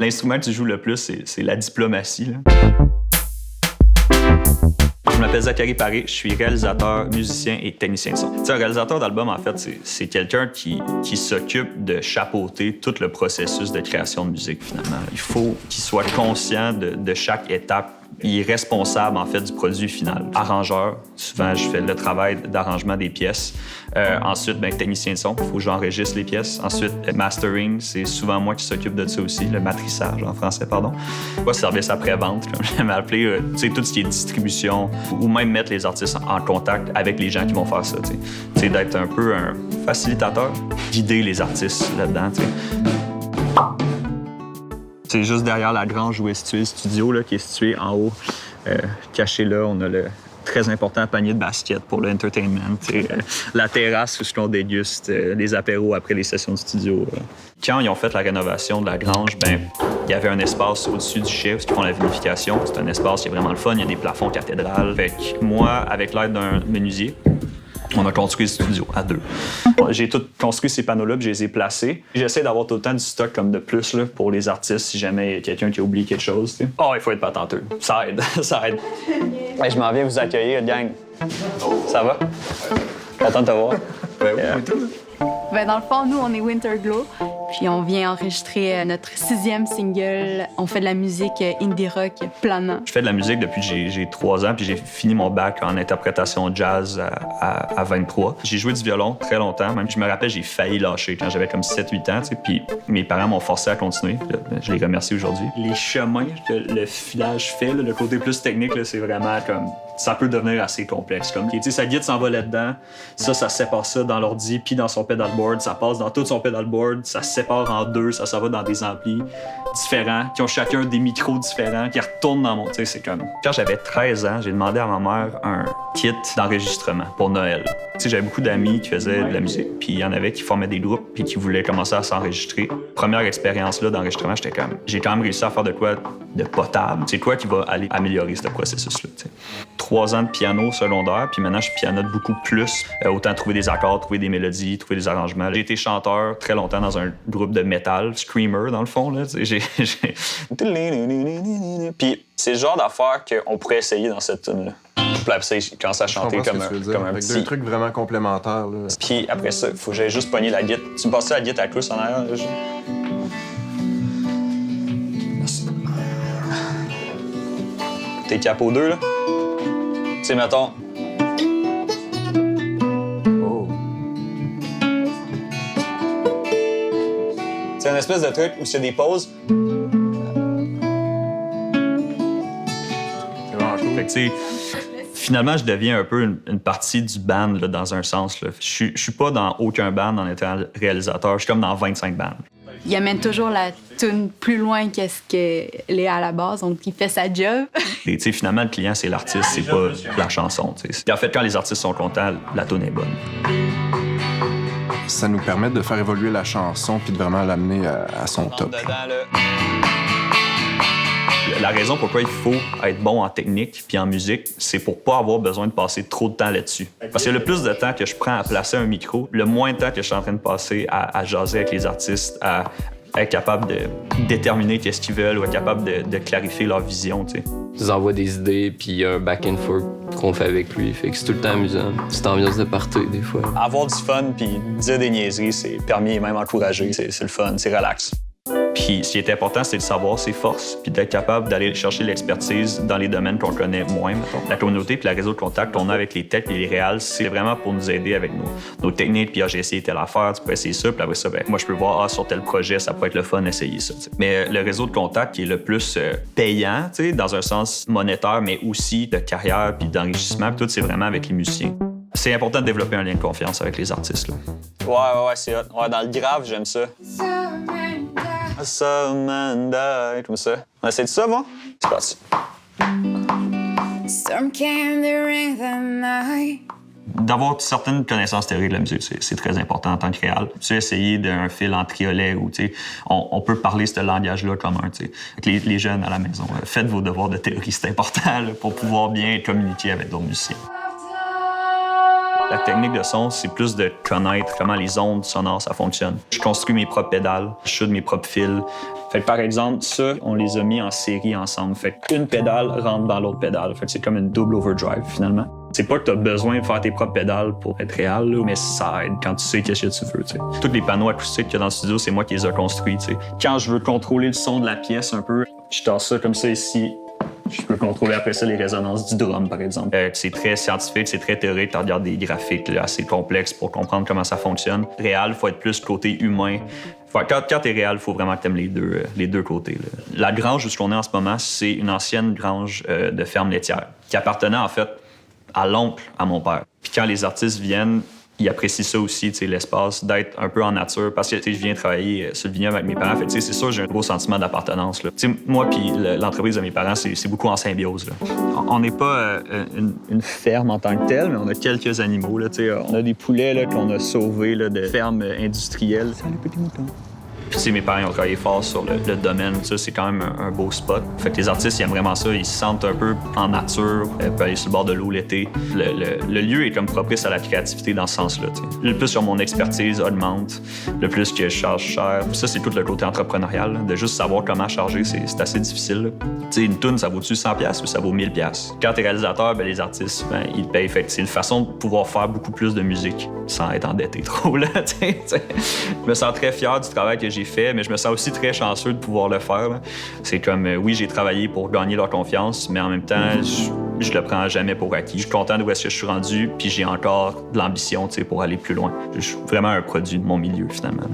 L'instrument que tu joues le plus, c'est la diplomatie, là. Je m'appelle Zachary Paré, je suis réalisateur, musicien et technicien de son. Tu sais, un réalisateur d'album, en fait, c'est quelqu'un qui s'occupe de chapeauter tout le processus de création de musique, finalement. Il faut qu'il soit conscient de chaque étape. Il est responsable, en fait, du produit final. Arrangeur, souvent, je fais le travail d'arrangement des pièces. Ensuite, technicien de son, il faut que j'enregistre les pièces. Ensuite, mastering, c'est souvent moi qui s'occupe de ça aussi, le matrissage en français, pardon. Moi, service après-vente, comme j'aime appeler, tu sais, tout ce qui est distribution, ou même mettre les artistes en contact avec les gens qui vont faire ça, tu sais, d'être un peu un facilitateur, guider les artistes là-dedans, tu sais. C'est juste derrière la grange où est situé le studio, là, qui est situé en haut. Caché là, on a le très important panier de basket pour l'entertainment. La terrasse où on déguste les apéros après les sessions de studio. Quand ils ont fait la rénovation de la grange, il y avait un espace au-dessus du chef qui font la vinification. C'est un espace qui est vraiment le fun. Il y a des plafonds cathédrales. Fait que moi, avec l'aide d'un menuisier, on a construit le studio à deux. J'ai tout construit ces panneaux-là, puis je les ai placés. J'essaie d'avoir tout le temps du stock comme de plus là, pour les artistes si jamais il y a quelqu'un qui a oublié quelque chose. T'sais. Oh, il faut être patenteux. Ça aide, ça aide. Hey, je m'en viens vous accueillir, gang. Ça va? Attends de te voir. Dans le fond, nous, on est Winterglow, puis on vient enregistrer notre 6e single. On fait de la musique indie rock planant. Je fais de la musique depuis que j'ai 3 ans, puis j'ai fini mon bac en interprétation jazz à 23. J'ai joué du violon très longtemps, même. Je me rappelle, j'ai failli lâcher quand j'avais comme 7-8 ans, puis mes parents m'ont forcé à continuer. Je les remercie aujourd'hui. Les chemins que le filage fait, là, le côté plus technique, là, c'est vraiment comme... Ça peut devenir assez complexe. Comme, sa guide s'en va là-dedans, ça sépare ça dans l'ordi, puis dans son pedalboard, ça passe dans tout son pedalboard, ça se sépare en deux, ça va dans des amplis différents, qui ont chacun des micros différents, qui retournent dans mon... C'est comme... Quand j'avais 13 ans, j'ai demandé à ma mère un kit d'enregistrement pour Noël. J'avais beaucoup d'amis qui faisaient de la musique, puis il y en avait qui formaient des groupes, puis qui voulaient commencer à s'enregistrer. Première expérience-là d'enregistrement, j'étais comme... J'ai quand même réussi à faire de quoi de potable. C'est quoi qui va aller améliorer ce processus-là, t'sais. 3 ans de piano secondaire, puis maintenant, je pianote beaucoup plus. Autant trouver des accords, trouver des mélodies, trouver des arrangements. J'ai été chanteur très longtemps dans un groupe de métal, screamer, dans le fond. Là. Puis c'est le genre d'affaires qu'on pourrait essayer dans cette tune-là. Puis après ça, il commence à chanter comme un avec petit... deux trucs vraiment complémentaires. Là. Puis après ça, il faut que j'aille juste pogner la guitare. Tu me passes la guitare à Chris en arrière? Là, T'es capot 2, là? Tu sais, mettons... Oh. C'est une espèce de truc où c'est des pauses. C'est vraiment cool. Fait que, tu sais, finalement, je deviens un peu une partie du band, là, dans un sens. Là. Je suis pas dans aucun band en étant réalisateur. Je suis comme dans 25 bands. Il amène toujours la tune plus loin que ce qu'elle est à la base, donc il fait sa job. Et tu sais, finalement, le client, c'est l'artiste, c'est pas la chanson. T'sais. Et en fait, quand les artistes sont contents, la tune est bonne. Ça nous permet de faire évoluer la chanson puis de vraiment l'amener à son top. La raison pourquoi il faut être bon en technique puis en musique, c'est pour pas avoir besoin de passer trop de temps là-dessus. Parce que le plus de temps que je prends à placer un micro, le moins de temps que je suis en train de passer à jaser avec les artistes, à être capable de déterminer qu'est-ce qu'ils veulent ou être capable de clarifier leur vision, tu sais. Je vous envoie des idées, puis il y a un back and forth qu'on fait avec lui. Fait que c'est tout le temps amusant. C'est ambiance de party, des fois. Avoir du fun puis dire des niaiseries, c'est permis et même encouragé. C'est le fun, c'est relax. Puis ce qui est important, c'est de savoir ses forces puis d'être capable d'aller chercher l'expertise dans les domaines qu'on connaît moins, mettons. La communauté puis le réseau de contacts qu'on a avec les techs et les réals, c'est vraiment pour nous aider avec nos techniques. Puis j'ai essayé telle affaire, tu peux essayer ça. Puis après ça, moi, je peux voir, sur tel projet, ça peut être le fun d'essayer ça. T'sais. Mais le réseau de contacts qui est le plus payant, dans un sens monétaire, mais aussi de carrière puis d'enrichissement, puis tout, c'est vraiment avec les musiciens. C'est important de développer un lien de confiance avec les artistes. Là. Ouais, c'est hot. Ouais, dans le grave, j'aime ça. Samantha, comme ça. On essaie de ça, bon? C'est parti. D'avoir certaines connaissances théoriques de la musique, c'est très important en tant que réal. Tu sais, essayer d'un fil en triolet où, tu sais, on peut parler ce langage-là commun, tu sais. Avec les jeunes à la maison, faites vos devoirs de théorie, c'est important là, pour pouvoir bien communiquer avec d'autres musiciens. La technique de son, c'est plus de connaître comment les ondes sonores, ça fonctionne. Je construis mes propres pédales, je soude mes propres fils. Fait que, par exemple, ça, on les a mis en série ensemble. Fait qu'une pédale rentre dans l'autre pédale. Fait que c'est comme une double overdrive, finalement. C'est pas que tu as besoin de faire tes propres pédales pour être réel, là, mais ça aide quand tu sais qu'est-ce que tu veux. T'sais. Tous les panneaux acoustiques qu'il y a dans le studio, c'est moi qui les ai construits. T'sais. Quand je veux contrôler le son de la pièce un peu, je tasse ça comme ça ici. Je peux contrôler après ça les résonances du drum, par exemple. C'est très scientifique, c'est très théorique. Tu regardes des graphiques là, assez complexes pour comprendre comment ça fonctionne. Réal, il faut être plus côté humain. Quand t'es réal, il faut vraiment que t'aimes les deux côtés. Là. La grange où on est en ce moment, c'est une ancienne grange de ferme laitière qui appartenait en fait à l'oncle à mon père. Puis quand les artistes viennent, ils apprécient ça aussi, l'espace, d'être un peu en nature. Parce que je viens travailler sur le vignoble avec mes parents. Fait, c'est sûr, j'ai un gros sentiment d'appartenance. Là. Moi puis l'entreprise de mes parents, c'est beaucoup en symbiose. Là. On n'est pas une ferme en tant que telle, mais on a quelques animaux. Là, on a des poulets là, qu'on a sauvés là, de fermes industrielles. C'est un petit mouton. Puis, mes parents ont travaillé fort sur le domaine. Ça, c'est quand même un beau spot. Fait que les artistes, ils aiment vraiment ça. Ils se sentent un peu en nature. Ils peuvent aller sur le bord de l'eau l'été. Le lieu est comme propice à la créativité dans ce sens-là. T'sais. Le plus sur mon expertise augmente, le plus que je charge cher. Puis ça, c'est tout le côté entrepreneurial. Là. De juste savoir comment charger, c'est assez difficile. Une toune, ça vaut-tu 100$ ou ça vaut 1000$? Quand t'es réalisateur, les artistes, ils te payent. Fait que c'est une façon de pouvoir faire beaucoup plus de musique sans être endetté trop. Là, je me sens très fier du travail que j'ai fait, mais je me sens aussi très chanceux de pouvoir le faire. Là. C'est comme, oui, j'ai travaillé pour gagner leur confiance, mais en même temps, je le prends jamais pour acquis. Je suis content d'où est-ce que je suis rendu, puis j'ai encore de l'ambition pour aller plus loin. Je suis vraiment un produit de mon milieu, finalement.